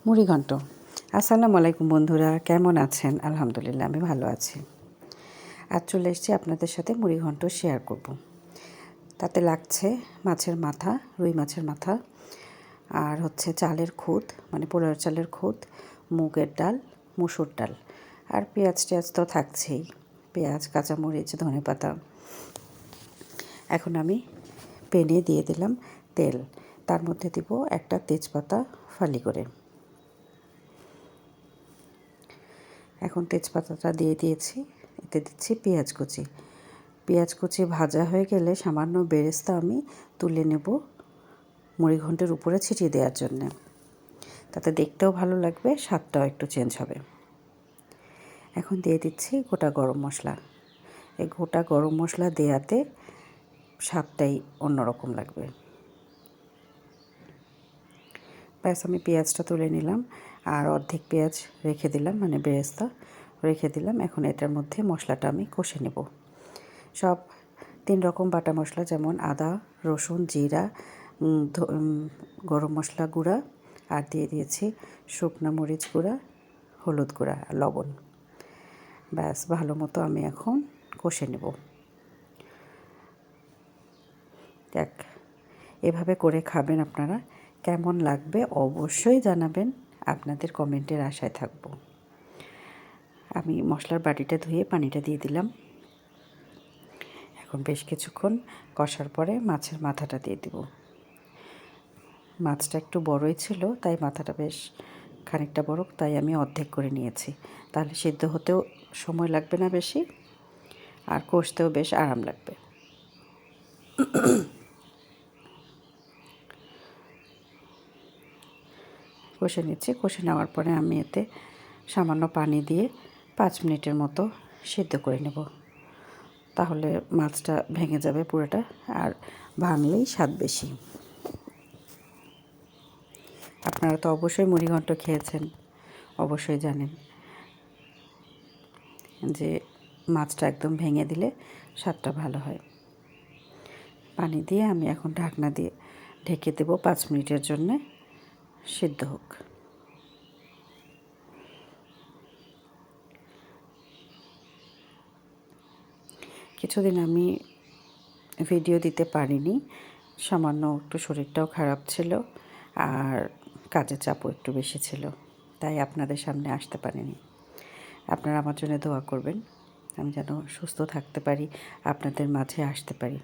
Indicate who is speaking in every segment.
Speaker 1: মুড়িঘণ্ট। আসসালামু আলাইকুম বন্ধুরা, কেমন আছেন? আলহামদুলিল্লাহ আমি ভালো আছি। আজ চলে এসেছি আপনাদের সাথে মুড়িঘণ্ট শেয়ার করব। তাতে লাগছে মাছের মাথা, রুই মাছের মাথা, আর হচ্ছে চালের খুদ, মানে পোলার চালের খুদ, মুগের ডাল, মুসুর ডাল, আর পেঁয়াজ টেয়াজ তো থাকছেই, পেঁয়াজ, কাঁচামরিচ, ধনেপাতা। এখন আমি প্যানে দিয়ে দিলাম তেল, তার মধ্যে দিব একটা তেজপাতা ফালি করে। এখন তেজপাতাটা দিয়ে দিয়েছি, এতে দিচ্ছি পেঁয়াজ কুচি। পেঁয়াজ কুচি ভাজা হয়ে গেলে সামান্য বেরেস্তা আমি তুলে নেব মুড়িঘণ্টের উপরে ছিটিয়ে দেওয়ার জন্যে। তাতে দেখতেও ভালো লাগবে, স্বাদটাও একটু চেঞ্জ হবে। এখন দিয়ে দিচ্ছি গোটা গরম মশলা। এই গোটা গরম মশলা দেওয়াতে স্বাদটাই অন্যরকম লাগবে। ব্যাস, আমি পেঁয়াজটা তুলে নিলাম আর অর্ধেক পেঁয়াজ রেখে দিলাম, মানে বেরেস্তা রেখে দিলাম। এখন এটার মধ্যে মশলাটা আমি কষে নেব। সব 3 রকম বাটা মশলা, যেমন আদা, রসুন, জিরা, গরম মশলা গুঁড়া, আর দিয়ে দিয়েছি শুকনো মরিচ গুঁড়া, হলুদ গুঁড়া আর লবণ। ব্যাস, ভালো মতো আমি এখন কষে নেব। দেখ, এভাবে করে খাবেন আপনারা, কেমন লাগবে অবশ্যই জানাবেন, আপনাদের কমেন্টের আশায় থাকব। আমি মশলার বাটিটা ধুয়ে পানিটা দিয়ে দিলাম। এখন বেশ কিছুক্ষণ কষার পরে মাছের মাথাটা দিয়ে দিব। মাছটা একটু বড়ই ছিল, তাই মাথাটা বেশ খানিকটা বড়, তাই আমি অর্ধেক করে নিয়েছি। তাহলে সিদ্ধ হতেও সময় লাগবে না বেশি, আর কষতেও বেশ আরাম লাগবে। কষে নিচ্ছি। কষে নেওয়ার পরে আমি এতে সামান্য পানি দিয়ে 5 মিনিটের মতো সিদ্ধ করে নেব। তাহলে মাছটা ভেঙে যাবে পুরোটা, আর ভাঙলেই স্বাদ বেশি। আপনারা তো অবশ্যই মুড়িঘণ্ট খেয়েছেন, অবশ্যই জানেন যে মাছটা একদম ভেঙে দিলে স্বাদটা ভালো হয়। পানি দিয়ে আমি এখন ঢাকনা দিয়ে ঢেকে দেব 5 মিনিটের জন্যে, সিদ্ধ হোক। কিছুদিন আমি ভিডিও দিতে পারিনি, সামান্য একটু শরীরটাও খারাপ ছিল, আর কাজের চাপও একটু বেশি ছিল, তাই আপনাদের সামনে আসতে পারিনি। আপনারা আমার জন্য দোয়া করবেন, আমি যেন সুস্থ থাকতে পারি, আপনাদের মাঝে আসতে পারি।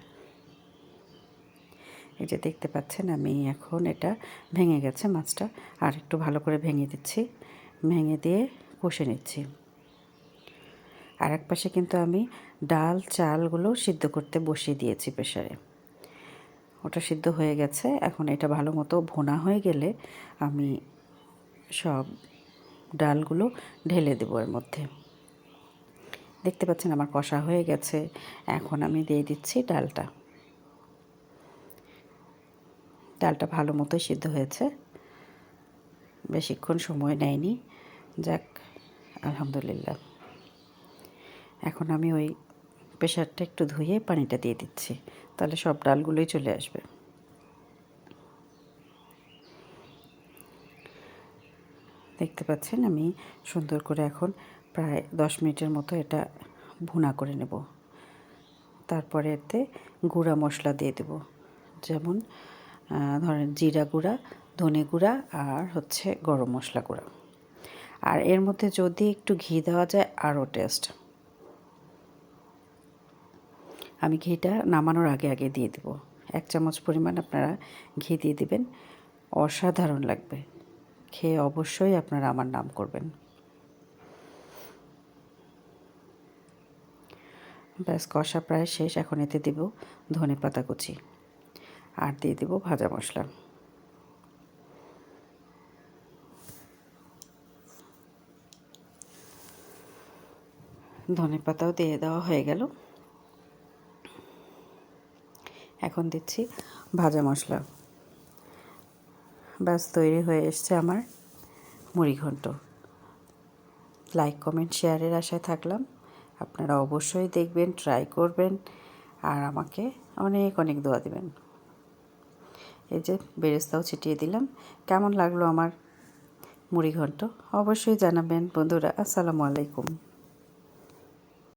Speaker 1: এই যে দেখতে পাচ্ছেন, আমি এখন এটা ভেঙে গেছে মাছটা, আর একটু ভালো করে ভেঙে দিচ্ছি, ভেঙে দিয়ে কষে নিচ্ছি। আর এক পাশে কিন্তু আমি ডাল চালগুলো সিদ্ধ করতে বসিয়ে দিয়েছি প্রেসারে, ওটা সিদ্ধ হয়ে গেছে। এখন এটা ভালো মতো ভুনা হয়ে গেলে আমি সব ডালগুলো ঢেলে দেবো এর মধ্যে। দেখতে পাচ্ছেন আমার কষা হয়ে গেছে। এখন আমি দিয়ে দিচ্ছি ডালটা। ডালটা ভালো মতো সিদ্ধ হয়েছে, বেশিক্ষণ সময় নেয়নি। যাক, আলহামদুলিল্লাহ। এখন আমি ওই প্রেসারটা একটু ধুয়ে পানিটা দিয়ে দিচ্ছি, তাহলে সব ডালগুলোই চলে আসবে। দেখতে পাচ্ছেন আমি সুন্দর করে এখন প্রায় 10 মিনিটের মতো এটা ভুনা করে নেব। তারপরে এতে গুঁড়া মশলা দিয়ে দেব, যেমন ধরেন জিরা গুঁড়া, ধনে গুঁড়া, আর হচ্ছে গরম মশলা গুঁড়া। আর এর মধ্যে যদি একটু ঘি দেওয়া যায় আরও টেস্ট। আমি ঘিটা নামানোর আগে আগে দিয়ে দেব। 1 চামচ পরিমাণ আপনারা ঘি দিয়ে দিবেন, অসাধারণ লাগবে খেয়ে। অবশ্যই আপনারা আমার নাম করবেন। ব্যাস, কষা প্রায় শেষ। এখন এতে দেব ধনেপাতা কুচি, আর দিয়ে দেব ভাজা মশলা। ধনেপাতাও দিয়ে দেওয়া হয়ে গেল। এখন দিচ্ছি ভাজা মশলা। ব্যাস, তৈরি হয়ে এসছে আমার মুড়িঘণ্ট। লাইক কমেন্ট শেয়ারের আশায় থাকলাম। আপনারা অবশ্যই দেখবেন, ট্রাই করবেন, আর আমাকে অনেক অনেক দোয়া দেবেন। এই যে বেরেস্তাও ছিটিয়ে দিলাম। কেমন লাগলো আমার মুড়ি ঘন্ট? অবশ্যই জানাবেন বন্ধুরা। আসসালামু আলাইকুম।